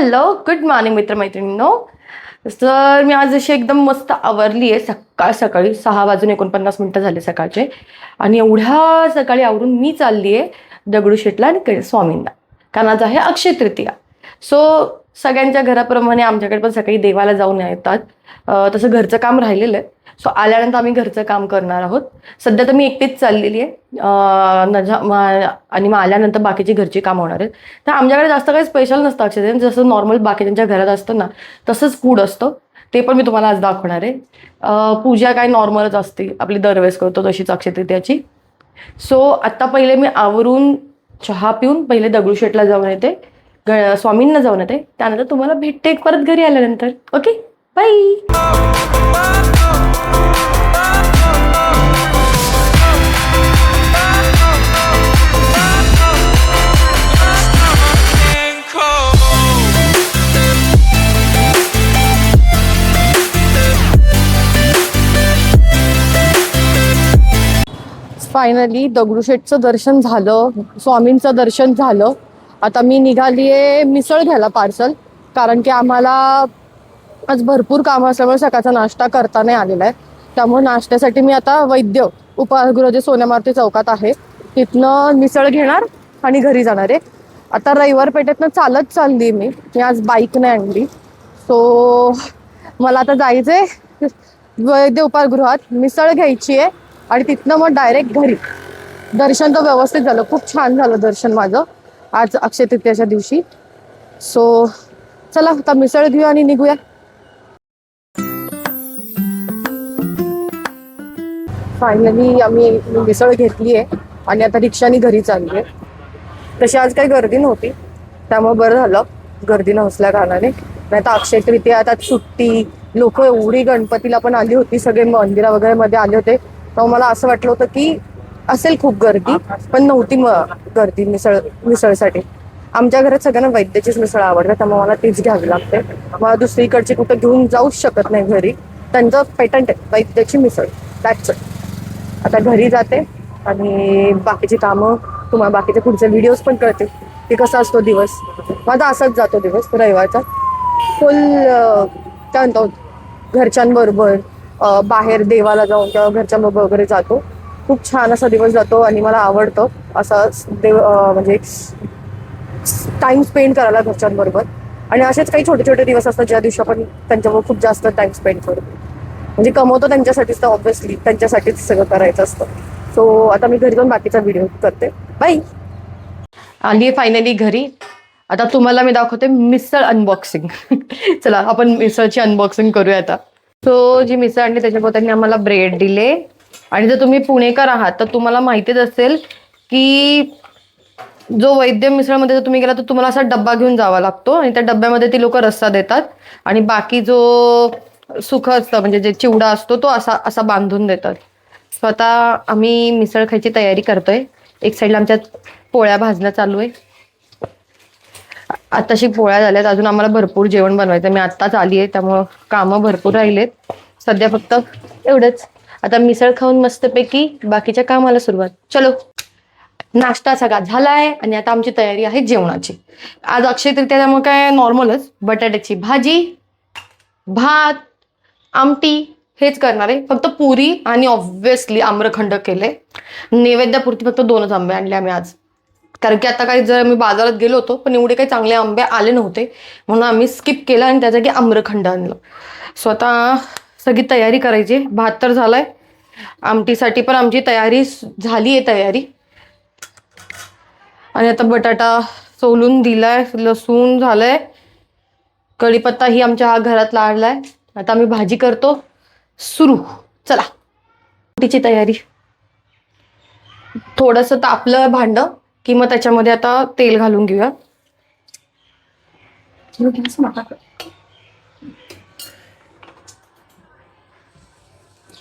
Hello, good morning मित्रमैत्रिणींनो. तर मी आज अशी एकदम मस्त आवरली आहे. सकाळी 6:49 झाले सकाळचे. आणि एवढ्या सकाळी आवरून मी चालली आहे दगडूशेठला आणि स्वामींना, कारण आज आहे अक्षय तृतीया. सो सगळ्यांच्या घराप्रमाणे आमच्याकडे पण सकाळी देवाला जाऊन येतात. तसं घरचं काम राहिलेलं आहे. सो आल्यानंतर आम्ही घरचं काम करणार आहोत. सध्या तर मी एकटीच चाललेली आहे. आणि मग आल्यानंतर बाकीची घरची कामं होणार आहेत. तर आमच्याकडे जास्त काही स्पेशल नसतं अक्षय तृतीया. जसं नॉर्मल बाकीच्यांच्या घरात असतं ना, तसंच फूड असतं. ते पण मी तुम्हाला आज दाखवणार आहे. पूजा काय नॉर्मलच असते, आपली दरवेळेस करतो तशीच अक्षय तृतीयाची. सो आत्ता पहिले मी आवरून चहा पिऊन पहिले दगडूशेठला जाऊन येते, स्वामींना जाऊन येते. त्यानंतर तुम्हाला भेटते परत घरी आल्यानंतर. Okay, bye. फायनली दगडूशेठचं दर्शन झालं, स्वामींचं दर्शन झालं. आता मी निघालीये मिसळ घ्यायला पार्सल, कारण की आम्हाला आज भरपूर कामं असल्यामुळे सकाळचा नाश्ता करता नाही आलेला आहे. त्यामुळे नाश्त्यासाठी मी आता वैद्य उपाहारगृह जे सोन्या मारुती चौकात आहे तिथनं मिसळ घेणार आणि घरी जाणार आहे. आता रविवार पेठेतनं चालत चालली मी आज बाईक नाही आणली. सो मला आता जायचंय वैद्य उपाहारगृहात, मिसळ घ्यायची आहे आणि तिथनं मग डायरेक्ट घरी. दर्शन तर व्यवस्थित झालं, खूप छान झालं दर्शन माझं आज अक्षय तृतीयाच्या दिवशी. सो चला आता मिसळ घेऊया आणि निघूया. फायनली आम्ही मिसळ घेतली आहे आणि आता रिक्षाने घरी चालली आहे. तशी आज काही गर्दी नव्हती, त्यामुळे बरं झालं गर्दी नसल्या कारणाने. नाही तर अक्षय तृतीया आता सुट्टी, लोक एवढी गणपतीला पण आली होती, सगळे मंदिरा वगैरे मध्ये आले होते. तर मला असं वाटलं होतं की असेल खूप गर्दी, पण नव्हती गर्दी मिसळसाठी. आमच्या घरात सगळ्यांना वैद्याचीच मिसळ आवडते, त्यामुळे मला तीच घ्यावी लागते. मला दुसरीकडची कुठं घेऊन जाऊच शकत नाही घरी. त्यांचं पेटंट आहे वैद्याची मिसळ, दॅट्स इट. आता घरी जाते आणि बाकीची कामं तुम्हाला बाकीचे पुढचे व्हिडिओज पण कळतील की कसा असतो दिवस माझा. असाच जातो दिवस रविवारचा फुल. काय म्हणतो, घरच्यांबरोबर बाहेर देवाला जाऊन किंवा घरच्यांबरोबर वगैरे जातो. खूप छान असा दिवस जातो आणि मला आवडतं असा म्हणजे टाइम स्पेंड करायला घरच्यांबरोबर. आणि असेच काही छोटे छोटे दिवस असतात ज्या दिवशी आपण त्यांच्याबरोबर खूप जास्त टाइम स्पेंड करतो. म्हणजे कमवतो त्यांच्यासाठीच, तर ऑब्व्हियसली त्यांच्यासाठीच सगळं करायचं असतं. सो आता मी घरी जाऊन बाकीचा व्हिडिओ करते. बाय. आली फायनली घरी. आता तुम्हाला मी दाखवते मिसळ अनबॉक्सिंग. चला आपण मिसळची अनबॉक्सिंग करूया आता. सो जी मिसळ आणली त्याच्याबरोबर त्यांनी आम्हाला ब्रेड दिले. आणि जर तुम्ही पुणेकर आहात तर तुम्हाला माहितीच असेल की जो वैद्य मिसळमध्ये जर तुम्ही गेला तर तुम्हाला असा डब्बा घेऊन जावा लागतो आणि त्या डब्यामध्ये ती लोक रस्सा देतात आणि बाकी जो सुख असतं म्हणजे जे चिवडा असतो तो असा असा बांधून देतात. सो आता आम्ही मिसळ खायची तयारी करतोय. एक साईडला आमच्यात पोळ्या भाजणं चालू आहे. आताशी पोळ्या झाल्यात, अजून आम्हाला भरपूर जेवण बनवायचं. मी आत्ताच आली आहे त्यामुळं कामं भरपूर राहिलेत. सध्या फक्त एवढंच. आता मिसळ खाऊन मस्तपैकी बाकीच्या कामाला सुरुवात. चलो. नाश्ता सगळा झालाय आणि आता आमची तयारी आहे जेवणाची. आज अक्षय तृतीया त्यामुळे काय नॉर्मलच, बटाट्याची भाजी, भात, आमटी हेच करणार आहे. फक्त पुरी आणि ऑब्व्हियसली आम्रखंड केले. नैवेद्यापुरती फक्त 2च आंबे आणले आम्ही आज, कारण की आता काही जर मी बाजारात गेलो होतो पण एवढे काही चांगले आंबे आले नव्हते म्हणून आम्ही स्किप केलं आणि त्यासाठी आम्रखंड आणलं. सो आता सगळी तयारी करायची. भात तर झालाय, आमटीसाठी पण आमची तयारी झाली आहे तयारी. आणि आता बटाटा सोलून दिलाय, लसूण झालंय, कढीपत्ता ही आमच्या घरात लाडलाय. आता आम्ही भाजी करतो सुरू. चला. आमटीची तयारी. थोडंसं तापलं भांड की मग त्याच्यामध्ये आता तेल घालून घेऊया.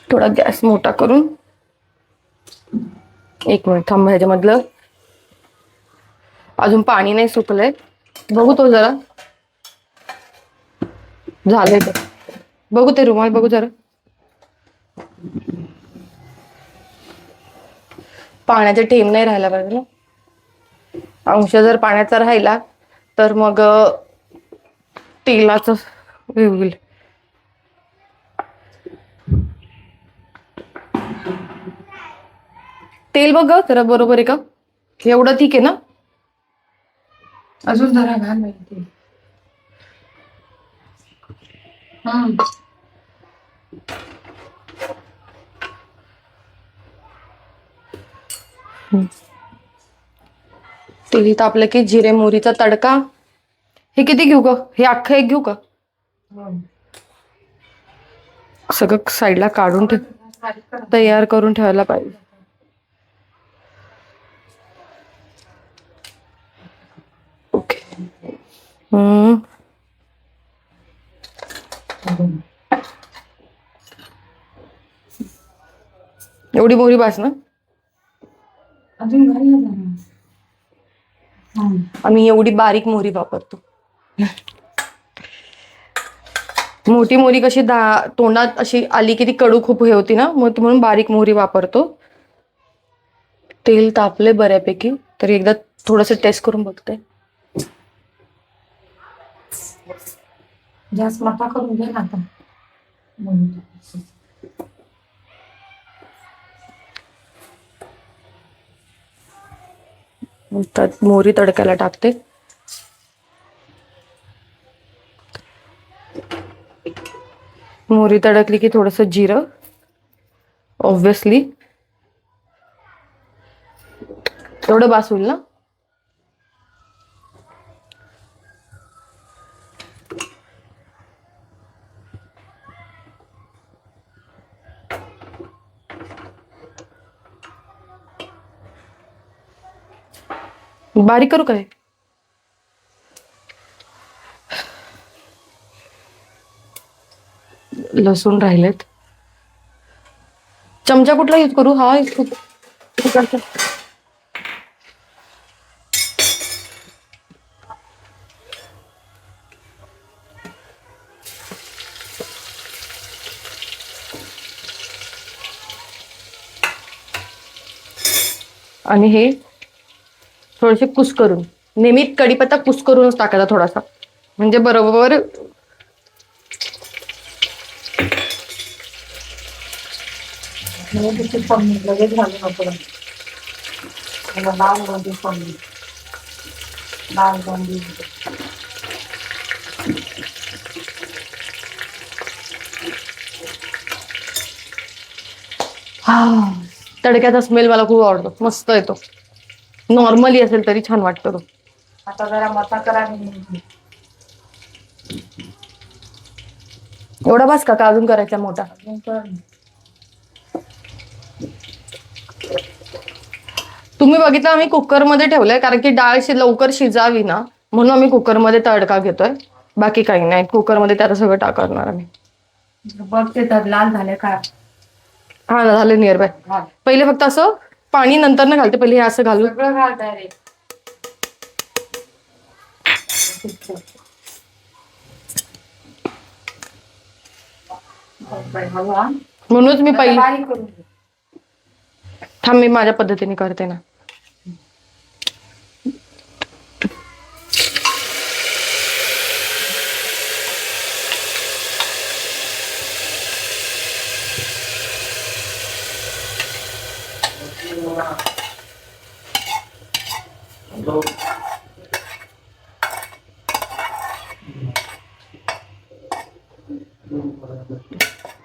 थोडा गॅस मोठा करून. एक मिनिट थांब, ह्याच्यामधलं अजून पाणी नाही सुकलंय, बघू तो जरा. झालंय ते, बघू ते रुमाल बघू जरा. पाण्याचा थेंब नाही राहायला पाहिजे ना. अंश जर पाण्याचा राहिला तर मग तेलाचं हे होईल. तेल बघ जरा बरोबर आहे का, एवढं ठीक आहे ना? अजून जरा घाल माहिती. तेल तापलं की जिरे मोहरीचा तडका. हे किती घेऊ ग? हे अख्खं एक घेऊ का? सगळं साईडला काढून तयार करून ठेवायला पाहिजे. ओके. एवढी मोहरी बास ना? अजून घाल ना जरा. आम्ही एवढी बारीक मोहरी वापरतो. मोठी मोहरी कशी तोंडात अशी आली की ती कडू खूप हे होती ना, मग म्हणून बारीक मोहरी वापरतो. तेल तापले बऱ्यापैकी, तरी एकदा थोडस टेस्ट करून बघते. जास्त मोठा करून घे ना आता. त्यात मोहरी तडकायला टाकते. मोहरी तडकली की थोडस जिरं, ऑब्विसली एवढं बास होईल ना? बारीक करू काय? लसूण राहिलेत. चमचा कुठला यूज करू? हा आणि हे थोडेसे कुस करून, नेहमी कढीपत्ता कुस करूनच टाकायचा थोडासा, म्हणजे बरोबर लगेच घालू नको. लाल मध्ये फोडणी, लाल मध्ये. तडक्याचा स्मेल मला खूप आवडतो, मस्त येतो. नॉर्मली असेल तरी छान वाटतो तो. आता जरा मोठा करा. एवढा बस का अजून करायचा मोठा? तुम्ही बघितलं आम्ही कुकरमध्ये ठेवलंय, कारण की डाळ लवकर शिजावी ना, म्हणून आम्ही कुकरमध्ये तडका घेतोय. बाकी काही नाही, कुकरमध्ये त्याला सगळं टाकणार आम्ही. बघ ते तर लाल झाले का? हा झाले नियर बाय. पहिले फक्त असं पाणी नंतर न घालते, पहिले हे असं घालू. सगळं घाल डायरेक्ट. म्हणूनच मी पहिले बारीक करून घे. थांब, मी माझ्या पद्धतीने करते ना.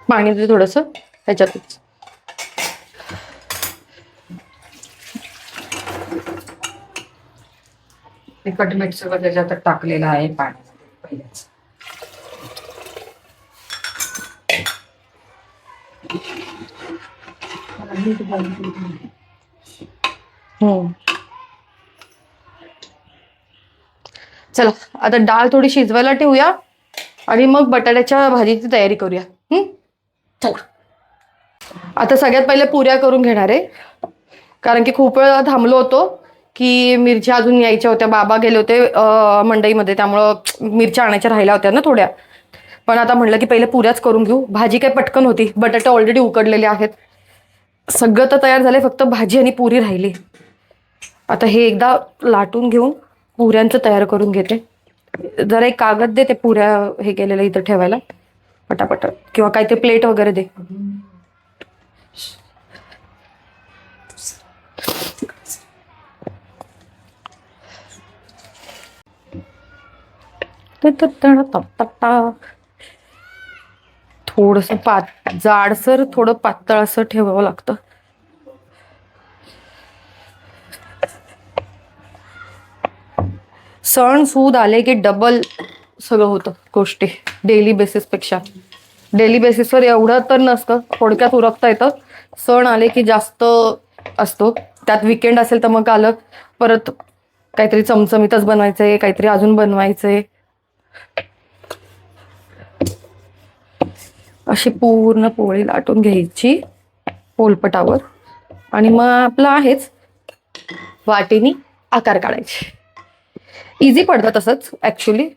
पाणी दे थोडस ह्याच्यातच. तिखट मीठ सगळं त्याच्यात टाकलेलं आहे पाण्यामध्ये पहिल्याच. चला आता डाळ थोडी शिजवायला ठेवूया आणि मग बटाट्याच्या भाजीची तयारी करूया. चला आता सगळ्यात पहिले पुऱ्या करून घेणार आहे, कारण की खूप वेळ थांबलो होतो की मिरच्या अजून यायच्या होत्या. बाबा गेले होते मंडईमध्ये, त्यामुळं मिरच्या आणायच्या राहिल्या होत्या ना थोड्या. पण आता म्हणलं की पहिले पुऱ्याच करून घेऊ. भाजी काय पटकन होती, बटाटे ऑलरेडी उकडलेले आहेत. सगळं तर तयार झालंय, फक्त भाजी आणि पुरी राहिली. आता हे एकदा लाटून घेऊन पुऱ्यांचं तयार करून घेते. जरा एक कागद दे ते पुऱ्या हे केलेलं इथं ठेवायला पटापट, किंवा काय ते प्लेट वगैरे दे. थोडस जाडसर थोडं पातळ असं ठेवावं लागतं. सण सूद आले की डबल सगळं होतं गोष्टी डेली बेसिस पेक्षा. डेली बेसिसवर एवढं तर नसतं, थोडक्यात उरकता येतं. सण आले की जास्त असतो. त्यात विकेंड असेल तर मग आलं परत काहीतरी चमचमीतच बनवायचंय, काहीतरी अजून बनवायचंय. अशी पूर्ण पोळी लाटून घ्यायची पोलपटावर आणि मग आपलं आहेच वाटीनी आकार काढायचे. इझी पडतं तसंच ॲक्च्युली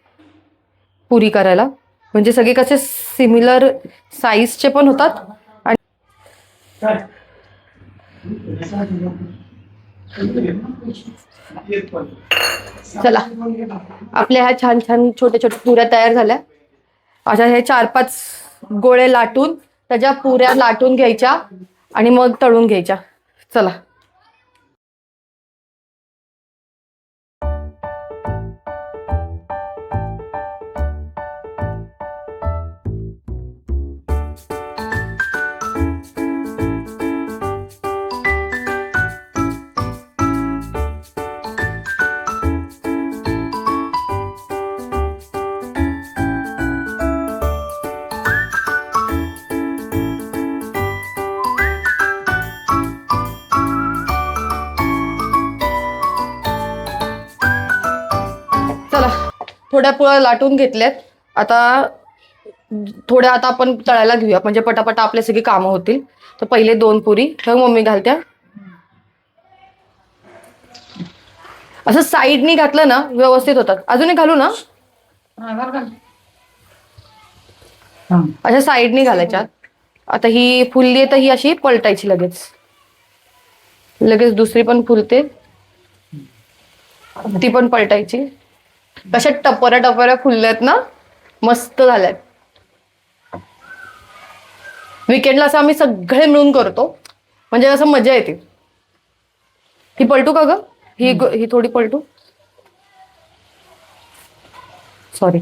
पुरी करायला, म्हणजे सगळे कसे सिमिलर साईजचे पण होतात. आणि चला आपल्या ह्या छान छान छोट्या छोट्या पुऱ्या तयार झाल्या. अशा हे 4-5 गोळे लाटून त्याच्या पुऱ्या लाटून घ्यायच्या आणि मग तळून घ्यायच्या. चला थोड्या पोळ्या लाटून घेतल्यात. आता आपण तळायला घेऊया, म्हणजे पटापटा आपले सगळी कामं होतील. तर पहिले 2 पुरी तर मम्मी घालत्या. असं साईडनी घातलं ना व्यवस्थित होतात. अजूनही घालू ना, अशा साईडनी घालायच्या. आता ही फुलली तर ही अशी पलटायची लगेच दुसरी पण फुलते ती पण पलटायची. कशा टपोऱ्या फुलल्यात ना, मस्त झाल्यात. विकेंडला असं आम्ही सगळे मिळून करतो, म्हणजे असं मजा येते. ही पलटू का ग, ही थोडी पलटू, सॉरी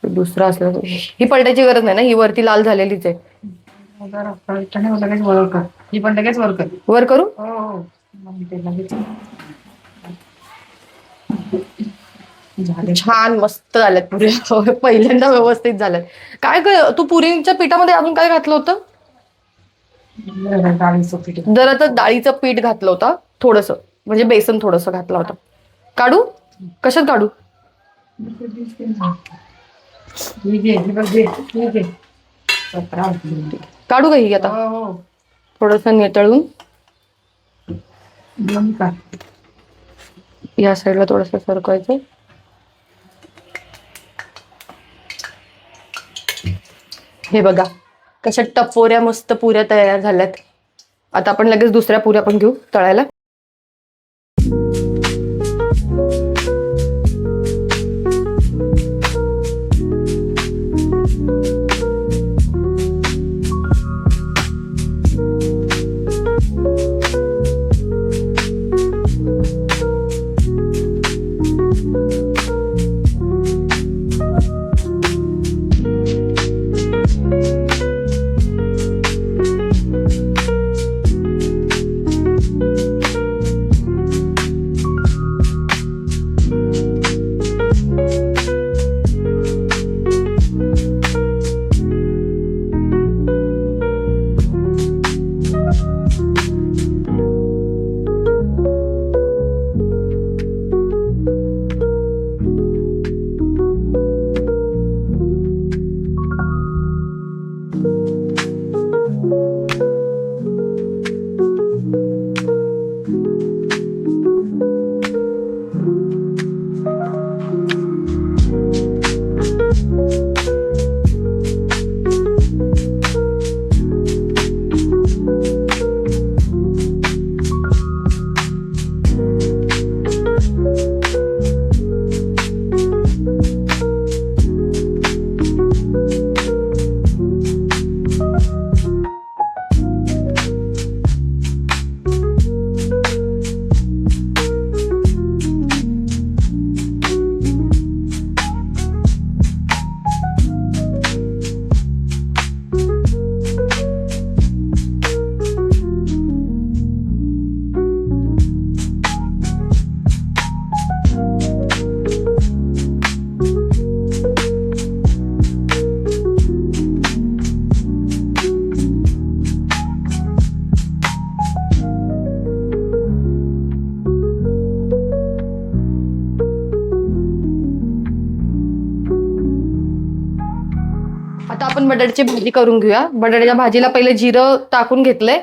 दुसरा असलं. ही पलटायची गरज नाही ना, ही वरती लाल झालेलीच आहे. वर करू. छान मस्त झाल्यात पुऱ्या. पहिल्यांदा व्यवस्थित झाल्यात. काय तू पुरीच्या पिठामध्ये अजून काय घातलं होतं? जरा तर डाळीचं पीठ घातलं होतं थोडस, म्हणजे बेसन थोडस घातलं होतं. काढू, कशात काढू? काढू का ही आता? थोडस नेतळून या साईडला थोडस सरकवायचं. हे बघा कशा टपोऱ्या मस्त पुऱ्या तयार झाल्यात. आता आपण लगेच दुसऱ्या पुऱ्या पण घेऊ तळायला. आपण बटाट्याची भाजी करून घेऊया. बटाट्याच्या भाजीला पहिले जिरं टाकून घेतलंय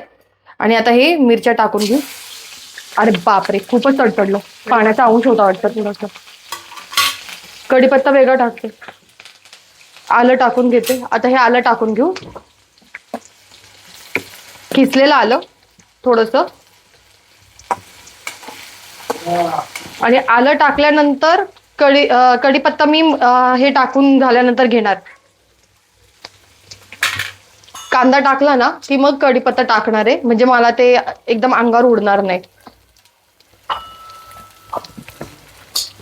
आणि आता हे मिरच्या टाकून घेऊ. अरे बापरे, खूपच तडतडलं. पाण्याचा अंश होता वाटतं थोडंसं. कढीपत्ता वेगळा टाकते. आलं टाकून घेते. आता हे आलं टाकून घेऊ. किसलेलं आलं थोडंसं. आणि आलं टाकल्यानंतर कढीपत्ता मी हे टाकून झाल्यानंतर घेणार. कांदा टाकला ना की मग कढीपत्ता टाकणार आहे, म्हणजे मला ते एकदम अंगावर उडणार नाही.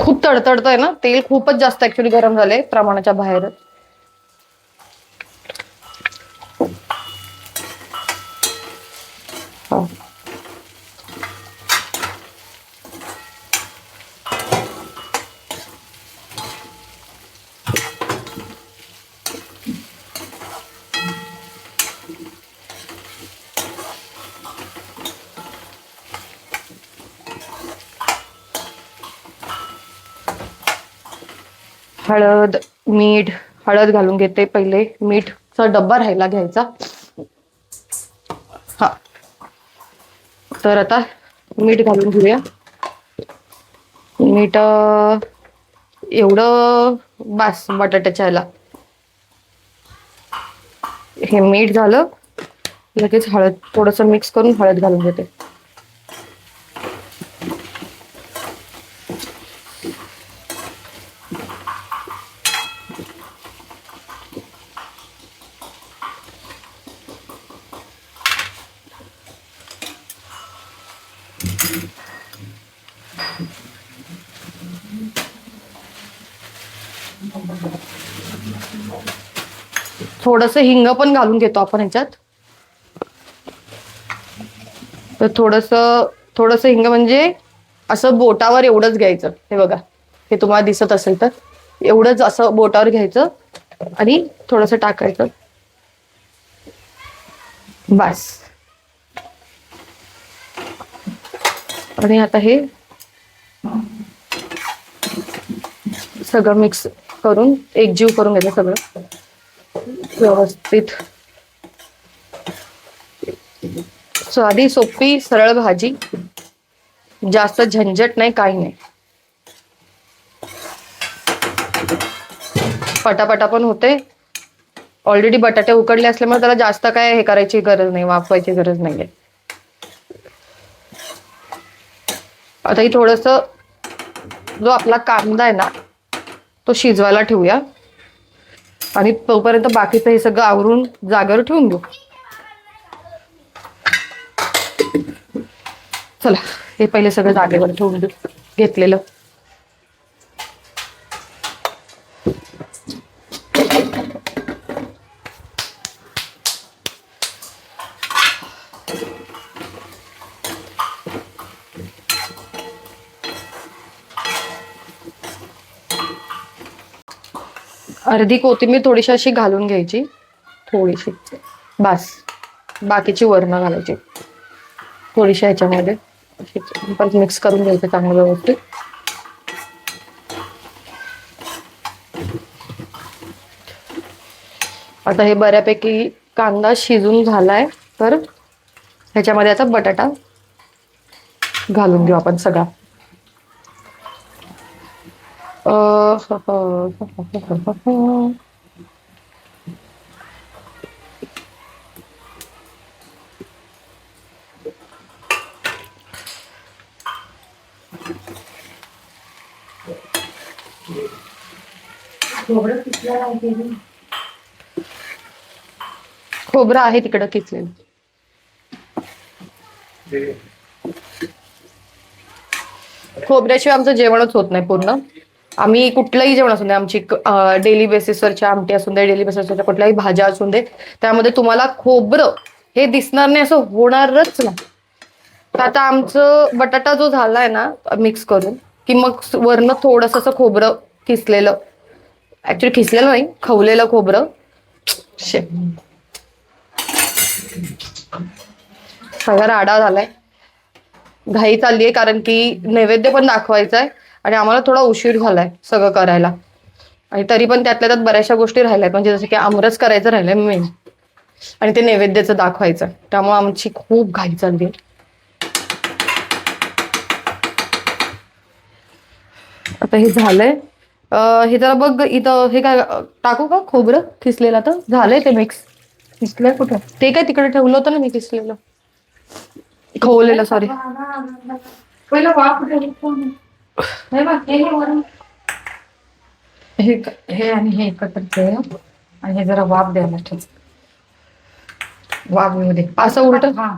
खूप तडतडतंय ना, तेल खूपच जास्त ऍक्च्युली गरम झालंय, प्रमाणाच्या बाहेर. हळद, मीठ. हळद घालून घेते पहिले. मीठचा डब्बा राहिला घ्यायचा. हा, तर आता मीठ घालून घेऊया. मीठ एवढं बास बटाट्याच्या ह्याला. हे मीठ झालं, लगेच हळद थोडस मिक्स करून हळद घालून घेते. थोडस हिंग पण घालून घेतो आपण ह्याच्यात. तर थोडस हिंग म्हणजे असं बोटावर एवढंच घ्यायचं. हे बघा, हे तुम्हाला दिसत असेल तर एवढंच असं बोटावर घ्यायचं आणि थोडस टाकायचं, बस. आणि आता हे सगळं मिक्स करून एकजीव करून घ्यायचं सगळं व्यवस्थित. साधी सोपी सरळ भाजी, जास्त झंझट नाही, काही नाही. पटापटा पण होते. ऑलरेडी बटाटे उकडले असल्यामुळे त्याला जास्त काय हे करायची गरज नाही, वाफवायची गरज नाहीये. आता ही थोडस जो आपला कांदा आहे ना तो शिजवायला ठेवूया आणि तोपर्यंत बाकीचं हे सगळं आवरून जागेवर ठेवून देऊ. चला, हे पहिले सगळं जागेवर ठेवून देऊ घेतलेलं. अर्धी कोथिंबीर थोडीशी अशी घालून घ्यायची, थोडीशी बस. बाकीची वरण घालायची थोडीशी ह्याच्यामध्ये. परत मिक्स करून घ्यायचं चांगलं व्यवस्थित. आता हे बऱ्यापैकी कांदा शिजून झालाय, तर ह्याच्यामध्ये आता बटाटा घालून घेऊ आपण सगळा. खोबरं आहे तिकडं किसलेलं. खोबऱ्याशिवाय आमचं जेवणच होत नाही पूर्ण. आम्ही कुठलंही जेवण असून दे, आमची डेली बेसिसवरची आमटी असून दे, डेली बेसिसवरच्या कुठल्याही भाज्या असून दे, त्यामध्ये तुम्हाला खोबरं हे दिसणार नाही असं होणारच नाही. तर आता आमचं बटाटा जो झालाय ना मिक्स करून, की मग वरनं थोडंसं असं खोबरं किसलेलं, ऍक्च्युली किसलेलं नाही, खवलेलं खोबरं. सगळा राडा झालाय. घाई चालली आहे कारण की नैवेद्य पण दाखवायचा आहे आणि आम्हाला थोडा उशीर झालाय सगळं करायला. आणि तरी पण त्यातल्या त्यात बऱ्याचशा गोष्टी राहिल्यात, म्हणजे जसं की आमरस करायचं राहिलंय मेन, आणि ते नैवेद्याचं दाखवायचं. त्यामुळे आमची खूप घाई चालली. आता हे झालंय. हे जरा बघ इथं, हे काय टाकू का खोबरं किसलेलं? तर झालंय ते मिक्स. किसलंय कुठं? ते काय तिकडे ठेवलं होतं ना मी किसलेलं, खवलेलं, सॉरी. पहिलं वाफ हे बघ, हे आणि हे एकत्र ठेव आणि हे जरा वाफ द्यायला ठेव. वाफ येऊ दे. असं उलट. हा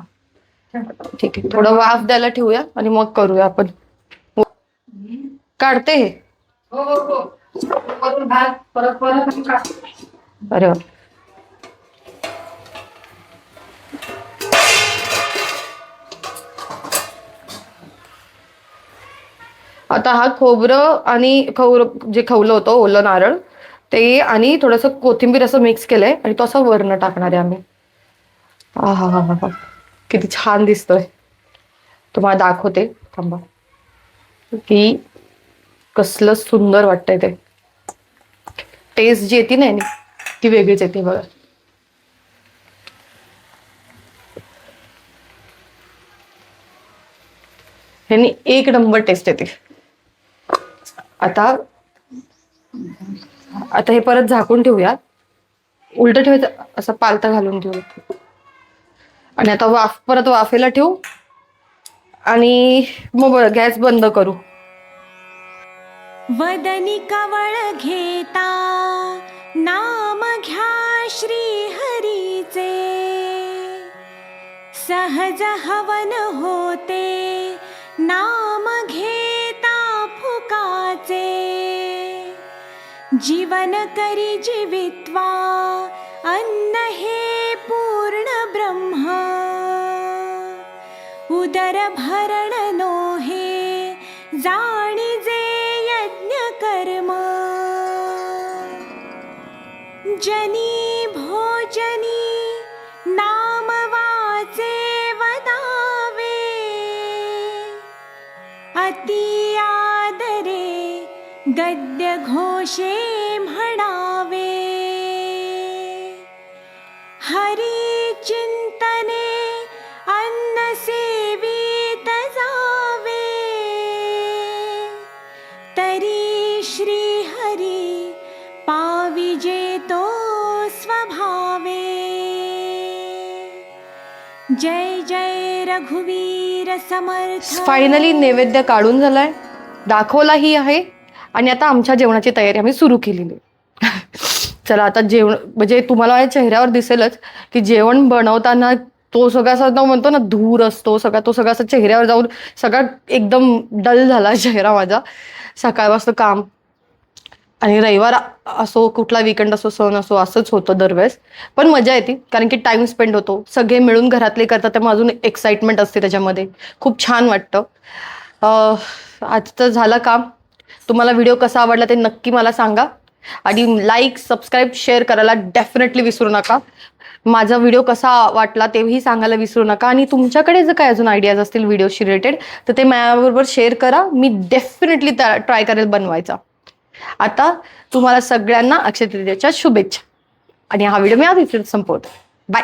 ठीक आहे, थोडं वाफ द्यायला ठेवूया आणि मग करूया आपण. काढते हे. हो हो हो. वरून भात परत परत काढ. अरे वा. आता हा खोबरं आणि जे खवलं होतं ओलं नारळ ते आणि थोडंसं कोथिंबीर असं मिक्स केलंय आणि तो असं वरण टाकणार आहे आम्ही. हा हा हा हा, किती छान दिसतोय. तुम्हाला दाखवते थांबा की कसलं सुंदर वाटतंय ते. टेस्ट जी येते ना ती वेगळीच येते बघा. ह्यानी एक नंबर टेस्ट येते. आता हे परत झाकून ठेवूया. उलट ठेवायचं, असं पालथा घालून ठेवूया. आणि आता परत वाफेला ठेवू आणि मग गॅस बंद करू. वदनी कवळ घेता नाम घ्या श्री हरीचे, सहज हवन होते नाम घेता फुकाचे. जीवन करी जीवित्वा अन्न हे पूर्ण ब्रह्म, उदर भरण नोहे जाणीजे यज्ञ कर्म. जनी भोजनी नाम वाचे वदावे, अति आदरे गद्य घोषे म्हणावे. हरी चिंतने अन्न सेवित जावे, तरी श्री हरी पाविजे तो स्वभावे. जय जय रघुवीर समर्थ. फायनली नैवेद्य काढून झालाय, दाखवलाही आहे आणि आता आमच्या जेवणाची तयारी आम्ही सुरू केलेली. चला आता जेवण, म्हणजे तुम्हाला माझ्या चेहऱ्यावर दिसेलच की जेवण बनवताना तो सगळा असा म्हणतो ना धूर असतो सगळा, तो सगळा असा चेहऱ्यावर जाऊन सगळा एकदम डल झाला चेहरा माझा. सकाळपासून काम आणि रविवार असो कुठला वीकेंड असो सण असो असंच होतं दरवेळेस. पण मजा येते कारण की टाइम स्पेंड होतो, सगळे मिळून घरातले करतात त्यामुळे अजून एक्साइटमेंट असते त्याच्यामध्ये. खूप छान वाटतं. आज तर झालं काम. तुम्हाला व्हिडिओ कसा आवडला ते नक्की मला सांगा आणि लाईक सबस्क्राईब शेअर करायला डेफिनेटली विसरू नका. माझा व्हिडिओ कसा वाटला तेही सांगायला विसरू नका. आणि तुमच्याकडे जर काय अजून आयडियाज असतील व्हिडिओशी रिलेटेड तर ते माझ्याबरोबर शेअर करा. मी डेफिनेटली ट्राय करेल बनवायचा. आता तुम्हाला सगळ्यांना अक्षय तृतीयेच्या शुभेच्छा आणि हा व्हिडिओ मी आधीच संपवते. बाय.